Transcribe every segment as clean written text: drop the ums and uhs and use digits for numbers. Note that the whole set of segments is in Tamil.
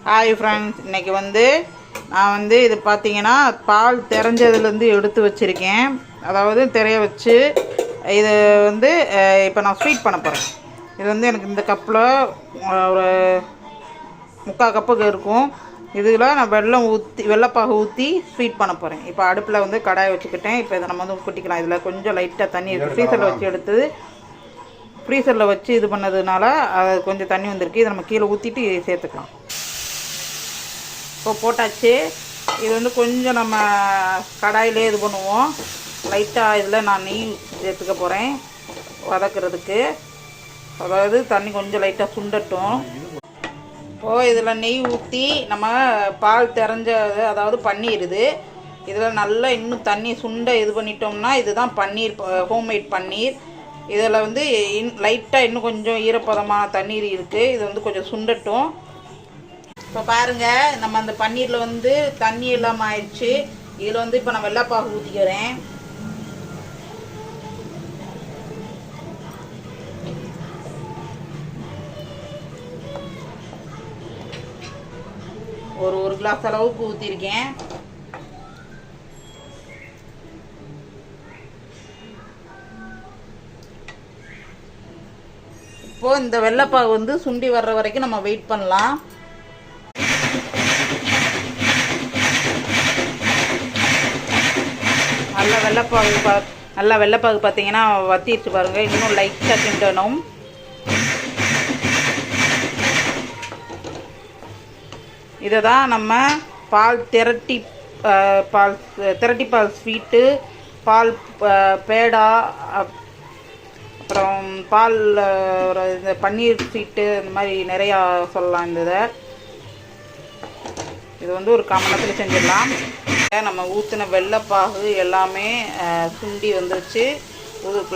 ஹாய் ஃப்ரெண்ட்ஸ், இன்றைக்கி நான் இது பார்த்தீங்கன்னா பால் திறஞ்சதுலேருந்து எடுத்து வச்சுருக்கேன். அதாவது திரைய வச்சு இது இப்போ நான் ஸ்வீட் பண்ண போகிறேன். இது எனக்கு இந்த கப்பில் ஒரு 3/4 கப்புக்கு இருக்கும். இதில் நான் வெள்ளைப்பாகு ஊற்றி ஸ்வீட் பண்ண போகிறேன். இப்போ அடுப்பில் கடாயை வச்சுக்கிட்டேன். இப்போ இதை நம்ம கொட்டிக்கலாம். இதில் கொஞ்சம் லைட்டாக தண்ணி இருக்குது. ஃப்ரீசரில் வச்சு எடுத்தது, ஃப்ரீசரில் வச்சு இது பண்ணதுனால அது கொஞ்சம் தண்ணி வந்திருக்கு. இதை நம்ம கீழே ஊற்றிட்டு சேர்த்துக்கலாம். இப்போ போட்டாச்சு. இது கொஞ்சம் நம்ம கடாயிலே இது பண்ணுவோம். லைட்டாக இதில் நான் நெய் சேர்த்துக்க போகிறேன் வதக்கிறதுக்கு. அதாவது தண்ணி கொஞ்சம் லைட்டாக சுண்டட்டும். இப்போது இதில் நெய் ஊற்றி நம்ம பால் திறஞ்சது, அதாவது பன்னீர் இதில் நல்லா இன்னும் தண்ணி சுண்ட இது பண்ணிட்டோம்னா இதுதான் பன்னீர், ஹோம்மேட் பன்னீர். இதில் லைட்டாக இன்னும் கொஞ்சம் ஈரப்பதமாக தண்ணீர் இருக்குது. இது கொஞ்சம் சுண்டட்டும். இப்போ பாருங்கள், நம்ம அந்த பன்னீரில் தண்ணி இல்லாமல் ஆயிடுச்சு. இதில் இப்போ நான் வெள்ளைப்பாகு ஊற்றிக்கிறேன். ஒரு கிளாஸ் அளவுக்கு ஊற்றிருக்கேன். இப்போது இந்த வெள்ளைப்பாகு சுண்டி வர்ற வரைக்கும் நம்ம வெயிட் பண்ணலாம். நல்லா வெள்ளைப்பாகு பார்த்தீங்கன்னா வத்திடுச்சு பாருங்கள். இன்னும் லைட்டாக கிண்டணும். இதை தான் நம்ம திரட்டி பால் ஸ்வீட்டு, பால் பேடா, அப்புறம் பால் இந்த பன்னீர் ஸ்வீட்டு, இந்த மாதிரி நிறையா சொல்லலாம். இது ஒரு 1/4 மணி நேரத்தில் செஞ்சிடலாம். நம்ம ஊற்றின வெள்ளைப்பாகு எல்லாமே சுண்டி வந்துருச்சு.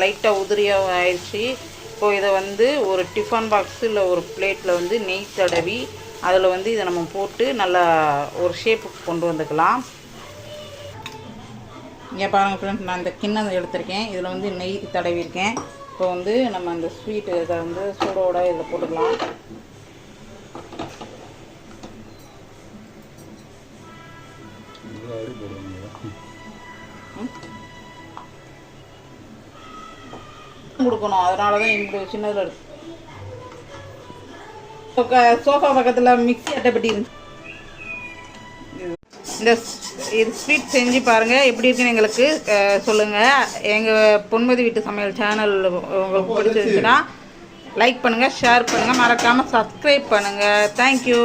லைட்டாக உதிரியாக ஆயிடுச்சு. இப்போது இதை ஒரு டிஃபன் பாக்ஸு இல்லை ஒரு பிளேட்டில் நெய் தடவி அதில் இதை நம்ம போட்டு நல்லா ஒரு ஷேப்புக்கு கொண்டு வந்துக்கலாம். இங்கே பாருங்கள் ஃப்ரெண்ட்ஸ், நான் இந்த கிண்ணம் எடுத்திருக்கேன். இதில் நெய் தடவிருக்கேன். இப்போ நம்ம அந்த ஸ்வீட்டு இதை சூடோட இதில் போட்டுக்கலாம். கொடுக்கணும், அதனால தான் இந்த சின்னதில் இருக்கு. சோஃபா பக்கத்தில் மிக்ஸி அட்டைப்பட்டி இருந்துச்சு. இது ஸ்வீட் செஞ்சு பாருங்கள், எப்படி இருக்குன்னு எங்களுக்கு சொல்லுங்கள். எங்கள் பொன்மதி வீட்டு சமையல் சேனல் உங்களுக்கு பிடிச்சிருந்துச்சுன்னா லைக் பண்ணுங்கள், ஷேர் பண்ணுங்கள், மறக்காமல் சப்ஸ்கிரைப் பண்ணுங்கள். தேங்க்யூ.